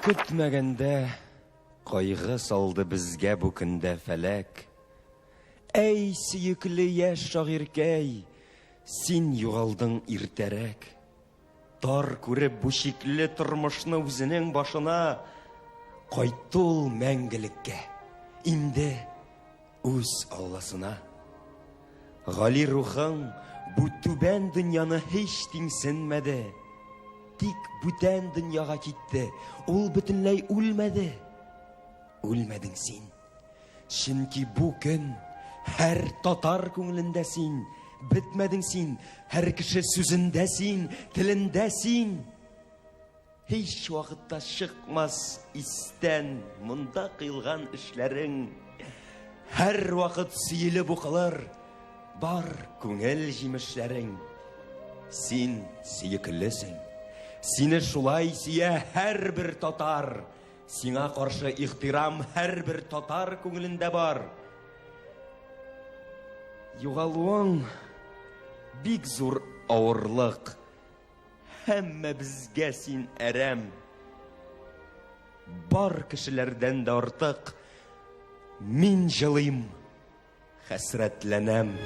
Көтмәгәндә кайгы салды безгә бу көндә фәләк. Әй, сөекле яшь шагыйркәй, син югалдың иртәрәк. Тар күреп бу шикле тормышны үзенең башына, кайтты ул мәңгелеккә, инде үз Алласына. Гали рухың бу түбән дөньяны һич тиңсенмәде. Тик бүтән дөньяга китте, ул бөтенләй үлмәде. Үлмәдең син, чөнки бу көн һәр татар күңелендә син. Бетмәдең син, һәр кеше сүзендә син, телендә син. Һич вакытта чыкмас истән монда кыйлган эшләрең. Һәр вакыт сөелеп укылыр бар күңел җимешләрең. Син сөеклесең, сине шулай сөя һәр бер татар. Сиңа каршы ихтирам һәр бер татар күңелендә бар. Югалуың бик зур авырлык, һәммә безгә син әрәм. Бар кешеләрдән дә артык мин җылыйм, хәсрәтләнәм.